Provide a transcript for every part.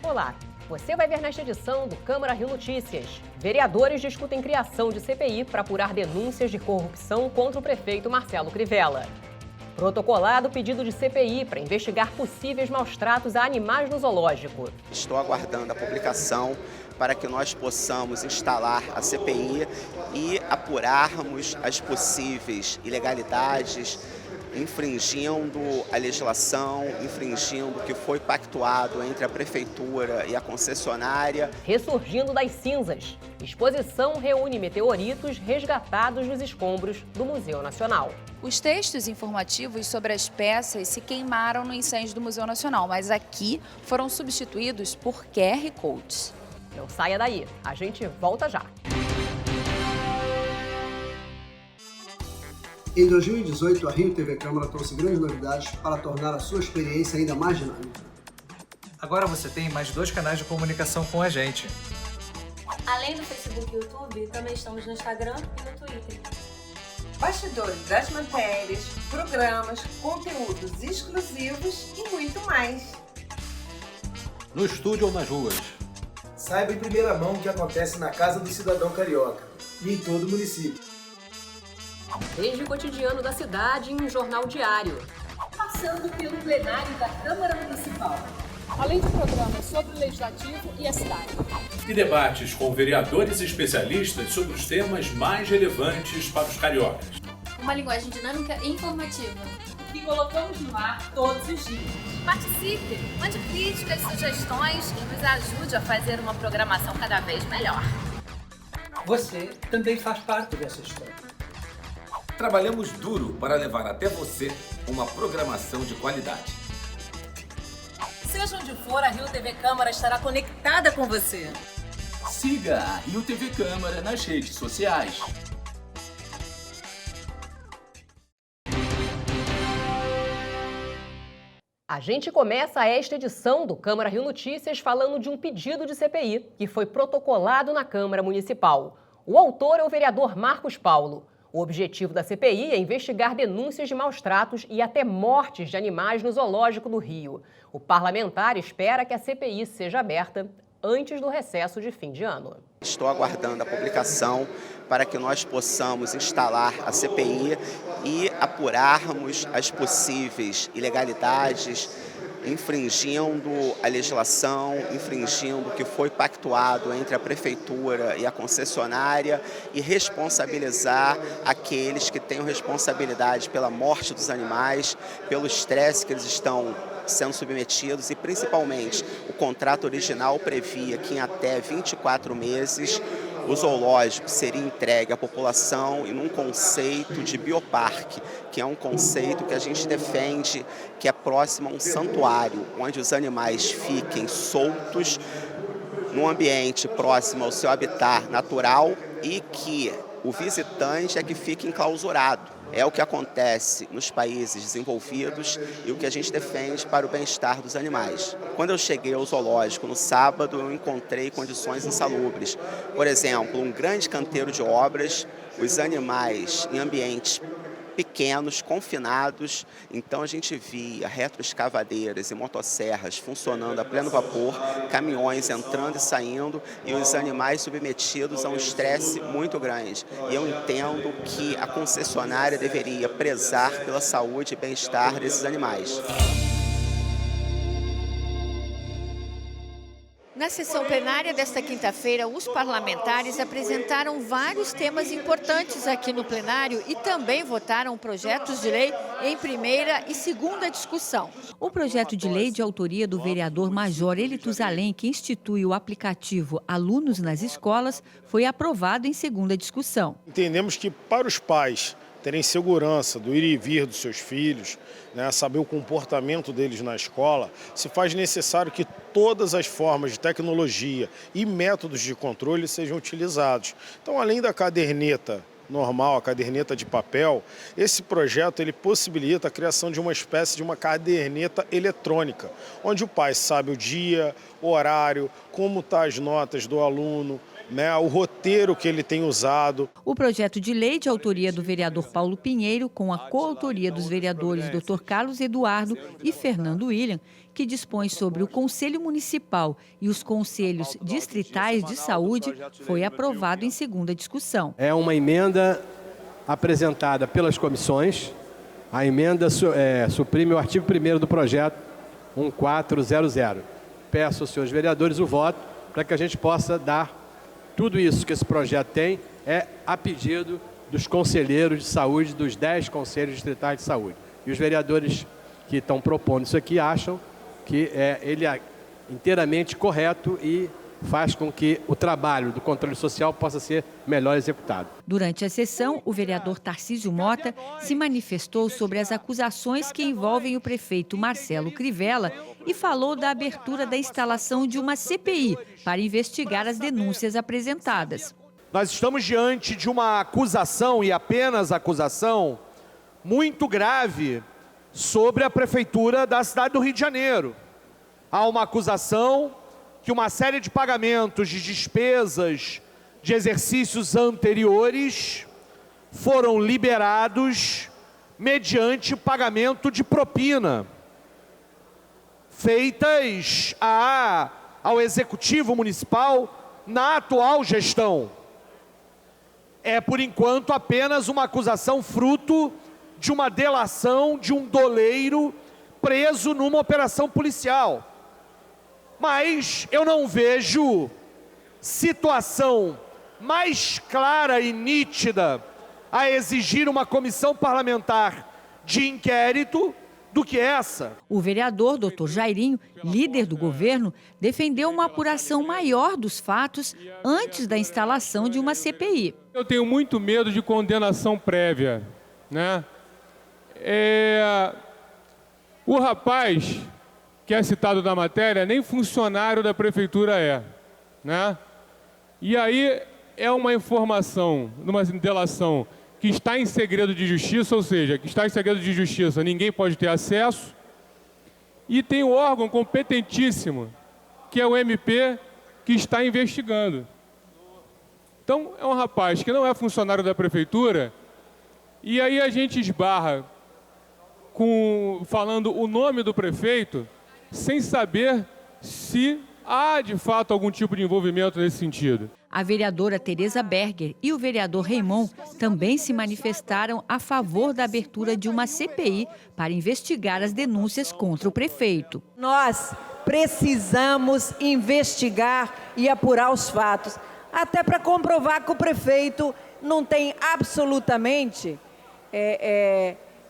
Olá, você vai ver nesta edição do Câmara Rio Notícias. Vereadores discutem criação de CPI para apurar denúncias de corrupção contra o prefeito Marcelo Crivella. Protocolado pedido de CPI para investigar possíveis maus-tratos a animais no zoológico. Estou aguardando a publicação para que nós possamos instalar a CPI e apurarmos as possíveis ilegalidades, infringindo a legislação, infringindo o que foi pactuado entre a Prefeitura e a concessionária. Ressurgindo das cinzas. Exposição reúne meteoritos resgatados dos escombros do Museu Nacional. Os textos informativos sobre as peças se queimaram no incêndio do Museu Nacional, mas aqui foram substituídos por QR Codes. Não saia daí, a gente volta já. Em 2018, a Rio TV Câmara trouxe grandes novidades para tornar a sua experiência ainda mais dinâmica. Agora você tem mais 2 canais de comunicação com a gente. Além do Facebook e YouTube, também estamos no Instagram e no Twitter. Bastidores das matérias, programas, conteúdos exclusivos e muito mais. No estúdio ou nas ruas. Saiba em primeira mão o que acontece na Casa do Cidadão Carioca e em todo o município. Desde o cotidiano da cidade em um jornal diário. Passando pelo plenário da Câmara Municipal. Além de programas sobre o Legislativo e a cidade. E debates com vereadores e especialistas sobre os temas mais relevantes para os cariocas. Uma linguagem dinâmica e informativa. Que colocamos no ar todos os dias. Participe, mande críticas, sugestões e nos ajude a fazer uma programação cada vez melhor. Você também faz parte dessa história. Trabalhamos duro para levar até você uma programação de qualidade. Seja onde for, a Rio TV Câmara estará conectada com você. Siga a Rio TV Câmara nas redes sociais. A gente começa esta edição do Câmara Rio Notícias falando de um pedido de CPI que foi protocolado na Câmara Municipal. O autor é o vereador Marcos Paulo. O objetivo da CPI é investigar denúncias de maus-tratos e até mortes de animais no zoológico do Rio. O parlamentar espera que a CPI seja aberta antes do recesso de fim de ano. Estou aguardando a publicação para que nós possamos instalar a CPI e apurarmos as possíveis ilegalidades, infringindo a legislação, infringindo o que foi pactuado entre a Prefeitura e a concessionária e responsabilizar aqueles que têm responsabilidade pela morte dos animais, pelo estresse que eles estão sendo submetidos e, principalmente, o contrato original previa que em até 24 meses o zoológico seria entregue à população em um conceito de bioparque, que é um conceito que a gente defende que é próximo a um santuário, onde os animais fiquem soltos, num ambiente próximo ao seu habitat natural e que o visitante é que fique enclausurado. É o que acontece nos países desenvolvidos e o que a gente defende para o bem-estar dos animais. Quando eu cheguei ao zoológico no sábado, eu encontrei condições insalubres. Por exemplo, um grande canteiro de obras, os animais em ambientes pequenos, confinados, então a gente via retroescavadeiras e motosserras funcionando a pleno vapor, caminhões entrando e saindo e os animais submetidos a um estresse muito grande. E eu entendo que a concessionária deveria prezar pela saúde e bem-estar desses animais. Na sessão plenária desta quinta-feira, os parlamentares apresentaram vários temas importantes aqui no plenário e também votaram projetos de lei em primeira e segunda discussão. O projeto de lei de autoria do vereador Major Eli Tuzalém, que institui o aplicativo Alunos nas Escolas, foi aprovado em segunda discussão. Entendemos que para os pais terem segurança do ir e vir dos seus filhos, né, saber o comportamento deles na escola, se faz necessário que todas as formas de tecnologia e métodos de controle sejam utilizados. Então, além da caderneta normal, a caderneta de papel, esse projeto ele possibilita a criação de uma espécie de uma caderneta eletrônica, onde o pai sabe o dia, o horário, como estão as notas do aluno, né, o roteiro que ele tem usado. O projeto de lei de autoria do vereador Paulo Pinheiro, com a coautoria dos vereadores Dr. Carlos Eduardo e Fernando William, que dispõe sobre o Conselho Municipal e os Conselhos Distritais de Saúde, foi aprovado em segunda discussão. É uma emenda apresentada pelas comissões. A emenda suprime o artigo 1º do projeto 1400. Peço aos senhores vereadores o voto para que a gente possa dar tudo isso que esse projeto tem a pedido dos conselheiros de saúde, dos 10 conselhos distritais de saúde. E os vereadores que estão propondo isso aqui acham que ele é inteiramente correto e faz com que o trabalho do controle social possa ser melhor executado. Durante a sessão, o vereador Tarcísio Mota se manifestou sobre as acusações que envolvem o prefeito Marcelo Crivella e falou da abertura da instalação de uma CPI para investigar as denúncias apresentadas. Nós estamos diante de uma acusação, e apenas acusação, muito grave sobre a prefeitura da cidade do Rio de Janeiro. Há uma acusação que uma série de pagamentos de despesas de exercícios anteriores foram liberados mediante pagamento de propina, feitas ao Executivo Municipal na atual gestão. É, por enquanto, apenas uma acusação fruto de uma delação de um doleiro preso numa operação policial. Mas eu não vejo situação mais clara e nítida a exigir uma comissão parlamentar de inquérito do que essa. O vereador Dr. Jairinho, líder do governo, defendeu uma apuração maior dos fatos antes da instalação de uma CPI. Eu tenho muito medo de condenação prévia, né? O rapaz que é citado na matéria, nem funcionário da prefeitura né? E aí é uma informação, numa delação que está em segredo de justiça, ou seja, que está em segredo de justiça, ninguém pode ter acesso, e tem o órgão competentíssimo, que é o MP, que está investigando. Então, é um rapaz que não é funcionário da prefeitura, e aí a gente esbarra falando o nome do prefeito, sem saber se há, de fato, algum tipo de envolvimento nesse sentido. A vereadora Tereza Berger e o vereador Raimon também se manifestaram a favor da abertura de uma CPI para investigar as denúncias contra o prefeito. Nós precisamos investigar e apurar os fatos, até para comprovar que o prefeito não tem absolutamente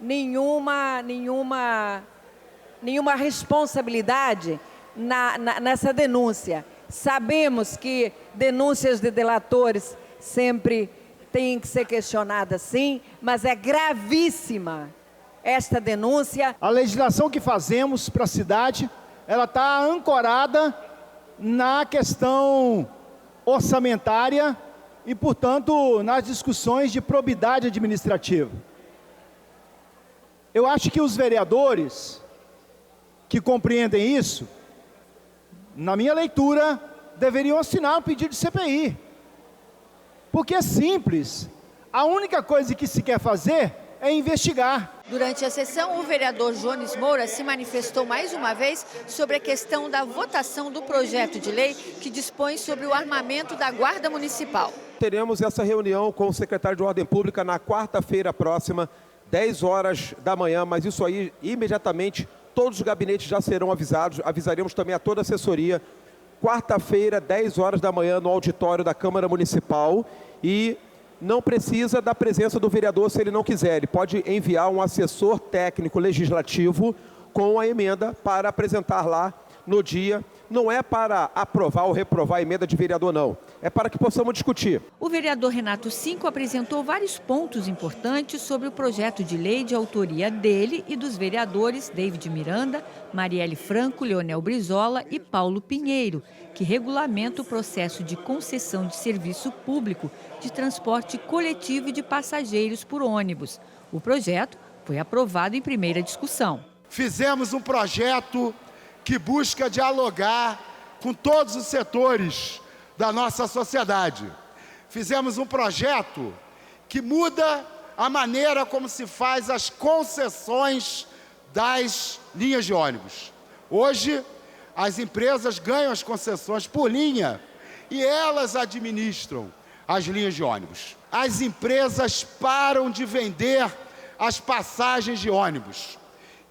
nenhuma responsabilidade nessa denúncia. Sabemos que denúncias de delatores sempre têm que ser questionadas, sim, mas é gravíssima esta denúncia. A legislação que fazemos para a cidade, ela está ancorada na questão orçamentária e, portanto, nas discussões de probidade administrativa. Eu acho que os vereadores que compreendem isso, na minha leitura, deveriam assinar um pedido de CPI. Porque é simples. A única coisa que se quer fazer é investigar. Durante a sessão, o vereador Jones Moura se manifestou mais uma vez sobre a questão da votação do projeto de lei que dispõe sobre o armamento da Guarda Municipal. Teremos essa reunião com o secretário de Ordem Pública na quarta-feira próxima, 10 horas da manhã, mas isso aí, imediatamente, todos os gabinetes já serão avisados, avisaremos também a toda a assessoria. Quarta-feira, 10 horas da manhã, no auditório da Câmara Municipal, e não precisa da presença do vereador se ele não quiser. Ele pode enviar um assessor técnico legislativo com a emenda para apresentar lá no dia. Não é para aprovar ou reprovar a emenda de vereador, não. É para que possamos discutir. O vereador Renato Cinco apresentou vários pontos importantes sobre o projeto de lei de autoria dele e dos vereadores David Miranda, Marielle Franco, Leonel Brizola e Paulo Pinheiro, que regulamenta o processo de concessão de serviço público de transporte coletivo de passageiros por ônibus. O projeto foi aprovado em primeira discussão. Fizemos um projeto que busca dialogar com todos os setores da nossa sociedade. Fizemos um projeto que muda a maneira como se faz as concessões das linhas de ônibus. Hoje, as empresas ganham as concessões por linha e elas administram as linhas de ônibus. As empresas param de vender as passagens de ônibus.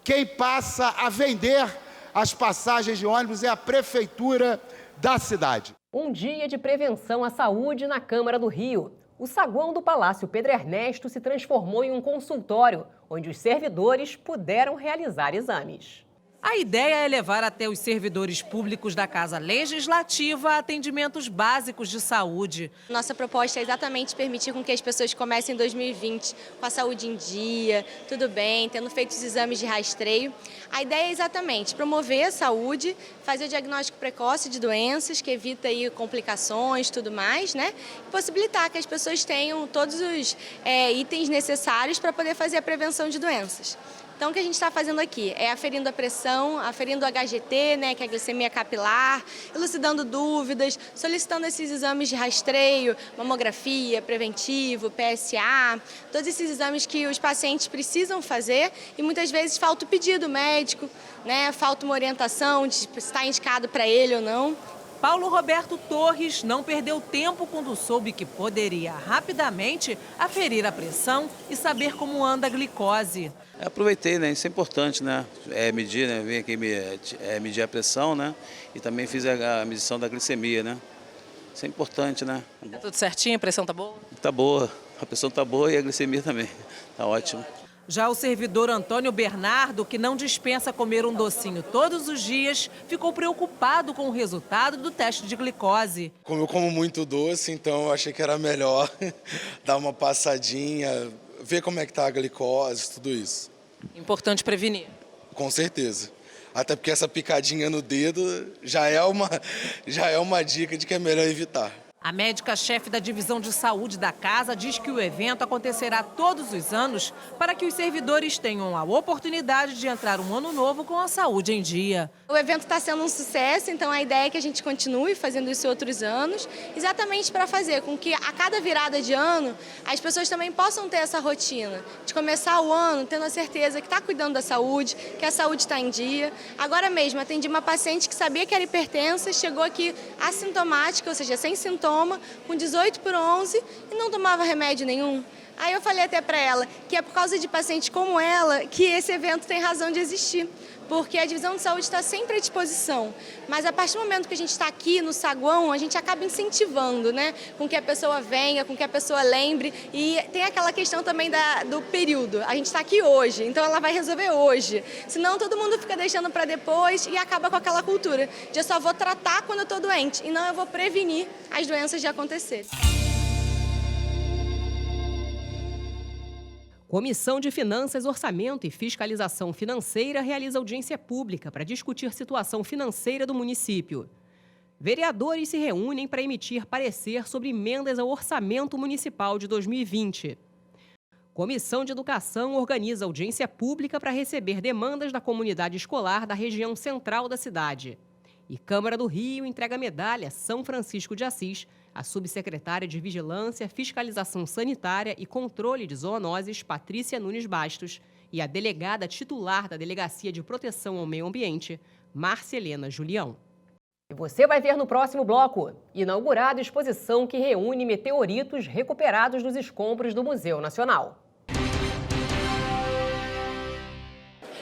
Quem passa a vender as passagens de ônibus é a prefeitura da cidade. Um dia de prevenção à saúde na Câmara do Rio. O saguão do Palácio Pedro Ernesto se transformou em um consultório, onde os servidores puderam realizar exames. A ideia é levar até os servidores públicos da Casa Legislativa atendimentos básicos de saúde. Nossa proposta é exatamente permitir com que as pessoas comecem em 2020 com a saúde em dia, tudo bem, tendo feito os exames de rastreio. A ideia é exatamente promover a saúde, fazer o diagnóstico precoce de doenças, que evita aí complicações, tudo mais, né? E possibilitar que as pessoas tenham todos os itens necessários para poder fazer a prevenção de doenças. Então, o que a gente está fazendo aqui é aferindo a pressão, aferindo o HGT, né, que é a glicemia capilar, elucidando dúvidas, solicitando esses exames de rastreio, mamografia, preventivo, PSA, todos esses exames que os pacientes precisam fazer e muitas vezes falta o pedido médico, né, falta uma orientação de se está indicado para ele ou não. Paulo Roberto Torres não perdeu tempo quando soube que poderia rapidamente aferir a pressão e saber como anda a glicose. Aproveitei, né? Isso é importante, né? Medir, né? Vim aqui medir a pressão, né? E também fiz a medição da glicemia, né? Isso é importante, né? Tá tudo certinho? A pressão tá boa? Tá boa. A pressão tá boa e a glicemia também. Tá ótimo. Já o servidor Antônio Bernardo, que não dispensa comer um docinho todos os dias, ficou preocupado com o resultado do teste de glicose. Como eu como muito doce, então eu achei que era melhor dar uma passadinha, ver como é que tá a glicose, tudo isso. Importante prevenir. Com certeza. Até porque essa picadinha no dedo já é uma dica de que é melhor evitar. A médica-chefe da Divisão de Saúde da Casa diz que o evento acontecerá todos os anos para que os servidores tenham a oportunidade de entrar um ano novo com a saúde em dia. O evento está sendo um sucesso, então a ideia é que a gente continue fazendo isso outros anos, exatamente para fazer com que a cada virada de ano as pessoas também possam ter essa rotina de começar o ano tendo a certeza que está cuidando da saúde, que a saúde está em dia. Agora mesmo atendi uma paciente que sabia que era hipertensa, chegou aqui assintomática, ou seja, sem sintomas, com 18/11 e não tomava remédio nenhum. Aí eu falei até para ela que é por causa de pacientes como ela que esse evento tem razão de existir, porque a divisão de saúde está sempre à disposição. Mas a partir do momento que a gente está aqui no saguão, a gente acaba incentivando, né? Com que a pessoa venha, com que a pessoa lembre. E tem aquela questão também do período. A gente está aqui hoje, então ela vai resolver hoje. Senão todo mundo fica deixando para depois e acaba com aquela cultura de eu só vou tratar quando eu estou doente e não eu vou prevenir as doenças de acontecerem. Comissão de Finanças, Orçamento e Fiscalização Financeira realiza audiência pública para discutir situação financeira do município. Vereadores se reúnem para emitir parecer sobre emendas ao Orçamento Municipal de 2020. Comissão de Educação organiza audiência pública para receber demandas da comunidade escolar da região central da cidade. E Câmara do Rio entrega a medalha São Francisco de Assis à subsecretária de Vigilância, Fiscalização Sanitária e Controle de Zoonoses, Patrícia Nunes Bastos, e a delegada titular da Delegacia de Proteção ao Meio Ambiente, Marcelena Julião. E você vai ver no próximo bloco, inaugurada exposição que reúne meteoritos recuperados dos escombros do Museu Nacional.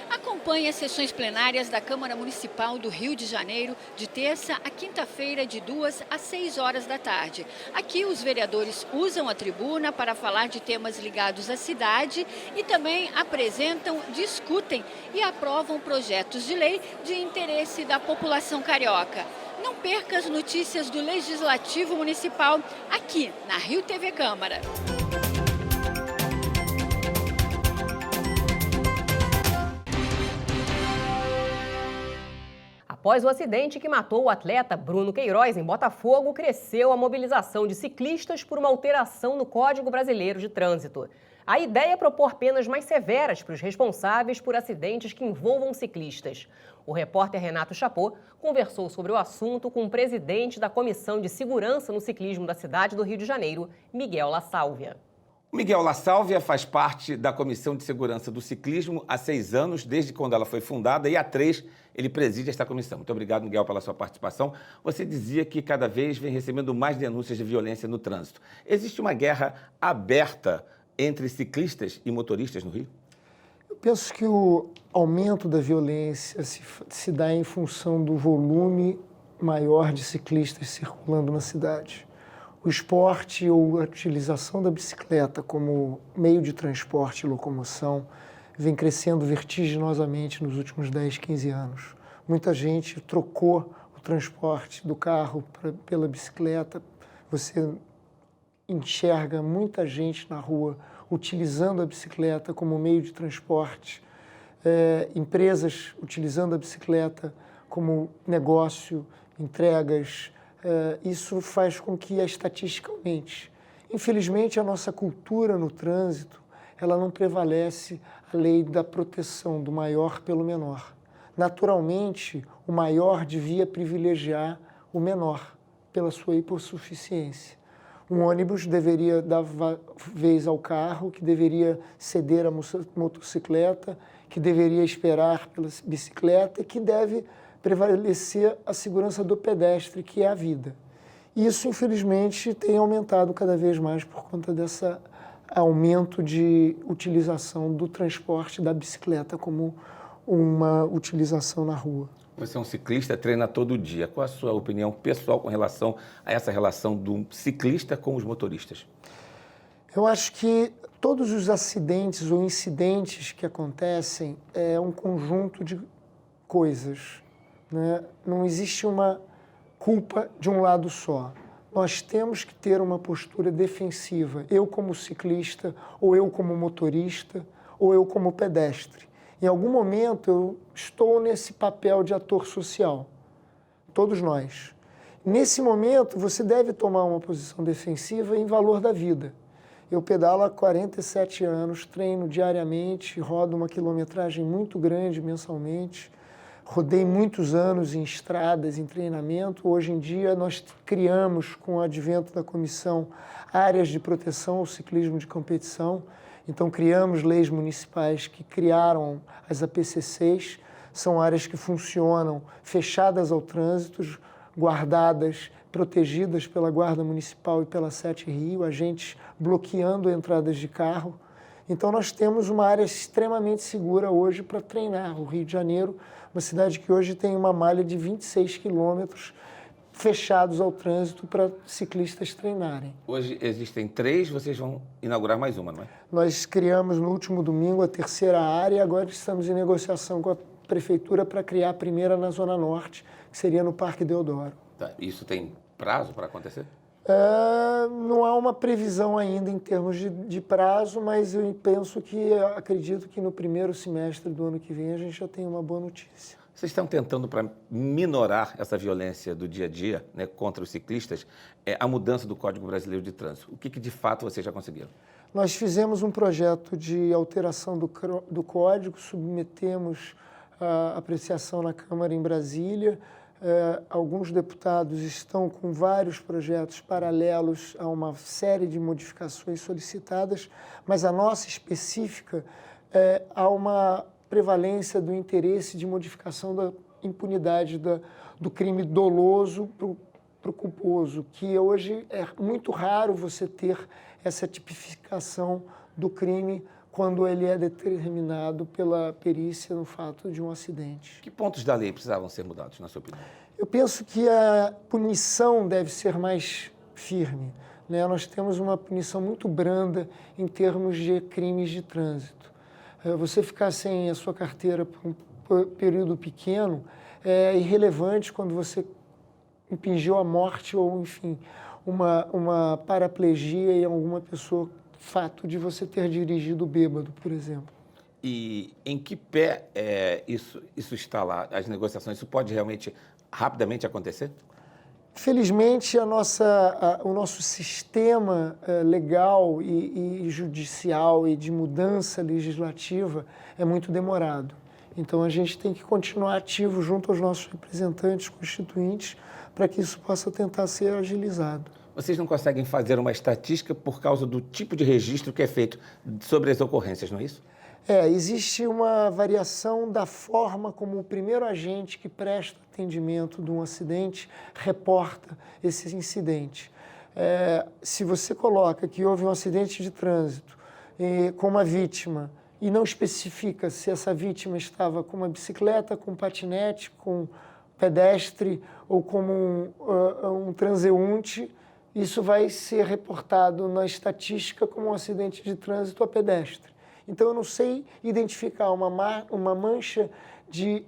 Acompanhe as sessões plenárias da Câmara Municipal do Rio de Janeiro de terça a quinta-feira, de 2 às 6 horas da tarde. Aqui os vereadores usam a tribuna para falar de temas ligados à cidade e também apresentam, discutem e aprovam projetos de lei de interesse da população carioca. Não perca as notícias do Legislativo Municipal aqui na Rio TV Câmara. Após o acidente que matou o atleta Bruno Queiroz em Botafogo, cresceu a mobilização de ciclistas por uma alteração no Código Brasileiro de Trânsito. A ideia é propor penas mais severas para os responsáveis por acidentes que envolvam ciclistas. O repórter Renato Chapot conversou sobre o assunto com o presidente da Comissão de Segurança no Ciclismo da cidade do Rio de Janeiro, Miguel La Sálvia. Miguel La Sálvia faz parte da Comissão de Segurança do Ciclismo há 6 anos, desde quando ela foi fundada, e há 3 ele preside esta comissão. Muito obrigado, Miguel, pela sua participação. Você dizia que cada vez vem recebendo mais denúncias de violência no trânsito. Existe uma guerra aberta entre ciclistas e motoristas no Rio? Eu penso que o aumento da violência se dá em função do volume maior de ciclistas circulando na cidade. O esporte ou a utilização da bicicleta como meio de transporte e locomoção vem crescendo vertiginosamente nos últimos 10, 15 anos. Muita gente trocou o transporte do carro pela bicicleta. Você enxerga muita gente na rua utilizando a bicicleta como meio de transporte, empresas utilizando a bicicleta como negócio, entregas. Isso faz com que a estatística aumente. Infelizmente, a nossa cultura no trânsito, ela não prevalece a lei da proteção do maior pelo menor. Naturalmente, o maior devia privilegiar o menor pela sua hipossuficiência. Um ônibus deveria dar vez ao carro, que deveria ceder à motocicleta, que deveria esperar pela bicicleta e que deve prevalecer a segurança do pedestre, que é a vida. Isso, infelizmente, tem aumentado cada vez mais por conta desse aumento de utilização do transporte da bicicleta como uma utilização na rua. Você é um ciclista, treina todo dia. Qual a sua opinião pessoal com relação a essa relação do ciclista com os motoristas? Eu acho que todos os acidentes ou incidentes que acontecem é um conjunto de coisas. Não existe uma culpa de um lado só. Nós temos que ter uma postura defensiva, eu como ciclista, ou eu como motorista, ou eu como pedestre. Em algum momento eu estou nesse papel de ator social, todos nós. Nesse momento você deve tomar uma posição defensiva em valor da vida. Eu pedalo há 47 anos, treino diariamente, rodo uma quilometragem muito grande mensalmente. Rodei muitos anos em estradas, em treinamento. Hoje em dia, nós criamos, com o advento da comissão, áreas de proteção ao ciclismo de competição. Então, criamos leis municipais que criaram as APCCs. São áreas que funcionam fechadas ao trânsito, guardadas, protegidas pela Guarda Municipal e pela Sete Rio, agentes bloqueando entradas de carro. Então, nós temos uma área extremamente segura hoje para treinar. O Rio de Janeiro, uma cidade que hoje tem uma malha de 26 quilômetros fechados ao trânsito para ciclistas treinarem. Hoje existem 3, vocês vão inaugurar mais uma, não é? Nós criamos no último domingo a 3ª área e agora estamos em negociação com a Prefeitura para criar a primeira na Zona Norte, que seria no Parque Deodoro. Tá. Isso tem prazo para acontecer? Não há uma previsão ainda em termos de prazo, mas eu acredito que no primeiro semestre do ano que vem a gente já tem uma boa notícia. Vocês estão tentando, para minorar essa violência do dia a dia, né, contra os ciclistas, a mudança do Código Brasileiro de Trânsito. O que de fato vocês já conseguiram? Nós fizemos um projeto de alteração do Código, submetemos a apreciação na Câmara em Brasília. Alguns deputados estão com vários projetos paralelos a uma série de modificações solicitadas, mas a nossa específica há uma prevalência do interesse de modificação da impunidade do crime doloso para o culposo, que hoje é muito raro você ter essa tipificação do crime quando ele é determinado pela perícia no fato de um acidente. Que pontos da lei precisavam ser mudados, na sua opinião? Eu penso que a punição deve ser mais firme. Nós temos uma punição muito branda em termos de crimes de trânsito. Você ficar sem a sua carteira por um período pequeno é irrelevante quando você impingiu a morte ou, enfim, uma paraplegia em alguma pessoa, fato de você ter dirigido bêbado, por exemplo. E em que pé isso está lá, as negociações? Isso pode realmente, rapidamente acontecer? Felizmente, o nosso sistema legal e judicial e de mudança legislativa é muito demorado. Então, a gente tem que continuar ativo junto aos nossos representantes constituintes para que isso possa tentar ser agilizado. Vocês não conseguem fazer uma estatística por causa do tipo de registro que é feito sobre as ocorrências, não é isso? Existe uma variação da forma como o primeiro agente que presta atendimento de um acidente reporta esse incidente. Se você coloca que houve um acidente de trânsito com uma vítima e não especifica se essa vítima estava com uma bicicleta, com um patinete, com pedestre ou como um transeunte, isso vai ser reportado na estatística como um acidente de trânsito a pedestre. Então, eu não sei identificar uma mancha de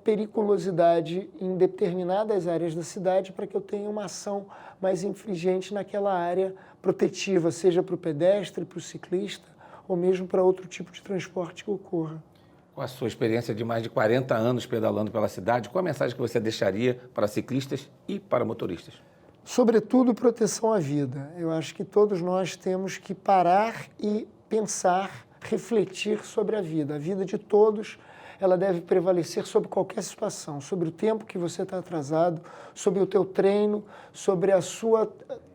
periculosidade em determinadas áreas da cidade para que eu tenha uma ação mais infringente naquela área protetiva, seja para o pedestre, para o ciclista ou mesmo para outro tipo de transporte que ocorra. Com a sua experiência de mais de 40 anos pedalando pela cidade, qual a mensagem que você deixaria para ciclistas e para motoristas? Sobretudo, proteção à vida. Eu acho que todos nós temos que parar e pensar, refletir sobre a vida de todos, ela deve prevalecer sobre qualquer situação, sobre o tempo que você está atrasado, sobre o teu treino, sobre a sua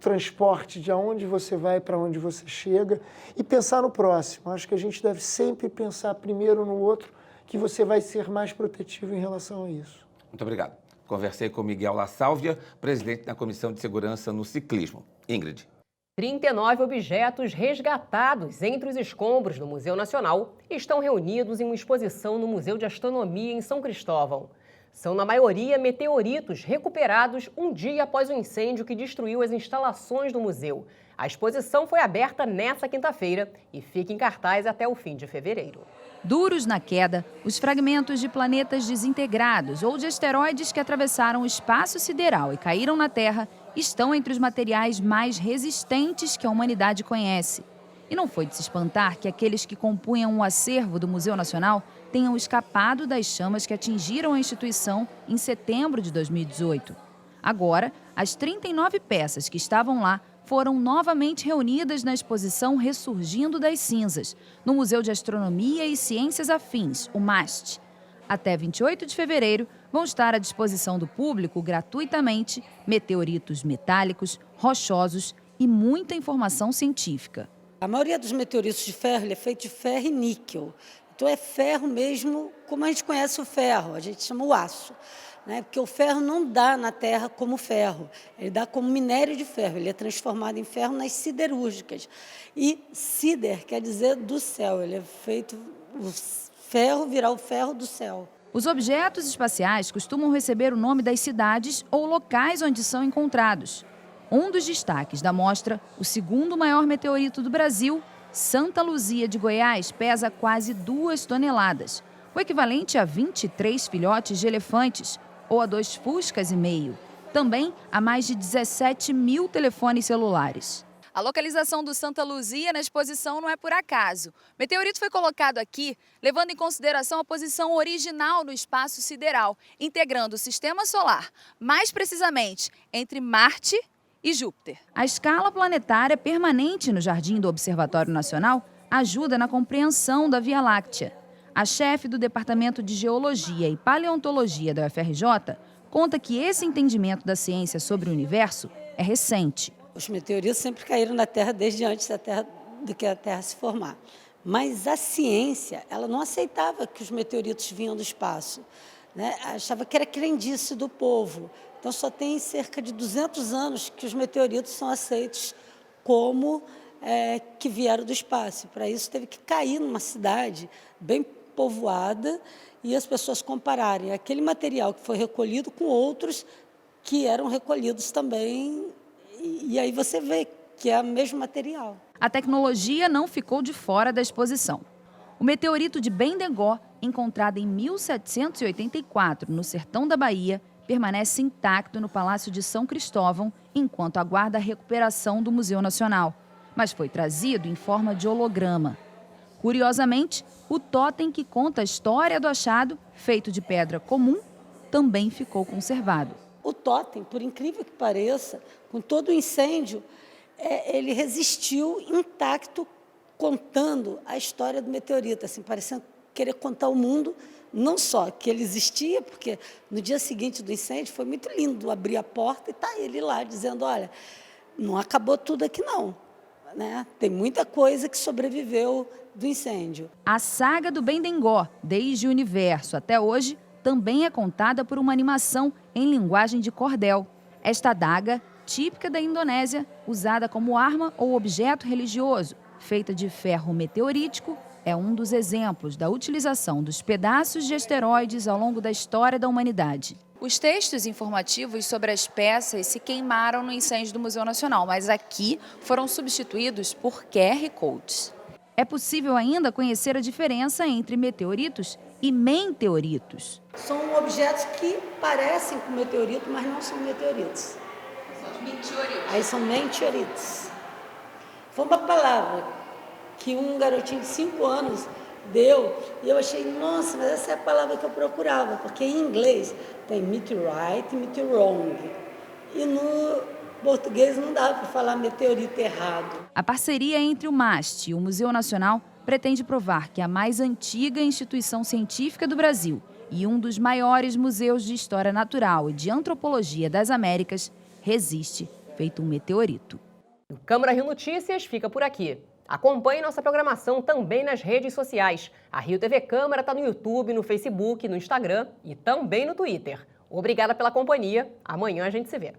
transporte, de onde você vai para onde você chega, e pensar no próximo. Acho que a gente deve sempre pensar primeiro no outro, que você vai ser mais protetivo em relação a isso. Muito obrigado. Conversei com Miguel La Sálvia, presidente da Comissão de Segurança no Ciclismo. Ingrid. 39 objetos resgatados entre os escombros do Museu Nacional estão reunidos em uma exposição no Museu de Astronomia em São Cristóvão. São, na maioria, meteoritos recuperados um dia após o incêndio que destruiu as instalações do museu. A exposição foi aberta nesta quinta-feira e fica em cartaz até o fim de fevereiro. Duros na queda, os fragmentos de planetas desintegrados ou de asteroides que atravessaram o espaço sideral e caíram na Terra estão entre os materiais mais resistentes que a humanidade conhece. E não foi de se espantar que aqueles que compunham o acervo do Museu Nacional tenham escapado das chamas que atingiram a instituição em setembro de 2018. Agora, as 39 peças que estavam lá foram novamente reunidas na exposição Ressurgindo das Cinzas, no Museu de Astronomia e Ciências Afins, o MAST. Até 28 de fevereiro, vão estar à disposição do público gratuitamente meteoritos metálicos, rochosos e muita informação científica. A maioria dos meteoritos de ferro é feito de ferro e níquel. Então é ferro mesmo, como a gente conhece o ferro, a gente chama o aço. Porque o ferro não dá na Terra como ferro, ele dá como minério de ferro, ele é transformado em ferro nas siderúrgicas. E sider quer dizer do céu, ele é feito, o ferro virar o ferro do céu. Os objetos espaciais costumam receber o nome das cidades ou locais onde são encontrados. Um dos destaques da mostra, o segundo maior meteorito do Brasil, Santa Luzia de Goiás, pesa quase 2 toneladas, o equivalente a 23 filhotes de elefantes, ou a 2 Fuscas e meio. Também a mais de 17 mil telefones celulares. A localização do Santa Luzia na exposição não é por acaso. O meteorito foi colocado aqui, levando em consideração a posição original no espaço sideral, integrando o sistema solar, mais precisamente entre Marte e Júpiter. A escala planetária permanente no Jardim do Observatório Nacional ajuda na compreensão da Via Láctea. A chefe do Departamento de Geologia e Paleontologia da UFRJ conta que esse entendimento da ciência sobre o universo é recente. Os meteoritos sempre caíram na Terra desde antes do que a Terra se formar. Mas a ciência, ela não aceitava que os meteoritos vinham do espaço, Achava que era crendice do povo. Então, só tem cerca de 200 anos que os meteoritos são aceitos como que vieram do espaço. Para isso, teve que cair numa cidade bem povoada e as pessoas compararem aquele material que foi recolhido com outros que eram recolhidos também. E aí você vê que é o mesmo material. A tecnologia não ficou de fora da exposição. O meteorito de Bendegó, encontrado em 1784 no sertão da Bahia, permanece intacto no Palácio de São Cristóvão, enquanto aguarda a recuperação do Museu Nacional, mas foi trazido em forma de holograma. Curiosamente, o tótem que conta a história do achado, feito de pedra comum, também ficou conservado. O totem, por incrível que pareça, com todo o incêndio, ele resistiu intacto, contando a história do meteorito, assim, parecendo querer contar ao mundo, não só que ele existia, porque no dia seguinte do incêndio foi muito lindo abrir a porta e está ele lá dizendo, olha, não acabou tudo aqui não, né? Tem muita coisa que sobreviveu do incêndio. A saga do Bendengó, desde o universo até hoje, também é contada por uma animação em linguagem de cordel. Esta adaga, típica da Indonésia, usada como arma ou objeto religioso, feita de ferro meteorítico, é um dos exemplos da utilização dos pedaços de asteroides ao longo da história da humanidade. Os textos informativos sobre as peças se queimaram no incêndio do Museu Nacional, mas aqui foram substituídos por QR Codes. É possível ainda conhecer a diferença entre meteoritos e meteoritos. São objetos que parecem com meteorito, mas não são meteoritos. Aí são meteoritos. Foi uma palavra que um garotinho de 5 anos deu e eu achei, nossa, mas essa é a palavra que eu procurava, porque em inglês tem meteorite e meteorong. E no português não dá para falar meteorito errado. A parceria entre o MAST e o Museu Nacional pretende provar que a mais antiga instituição científica do Brasil e um dos maiores museus de história natural e de antropologia das Américas resiste feito um meteorito. O Câmara Rio Notícias fica por aqui. Acompanhe nossa programação também nas redes sociais. A Rio TV Câmara está no YouTube, no Facebook, no Instagram e também no Twitter. Obrigada pela companhia. Amanhã a gente se vê.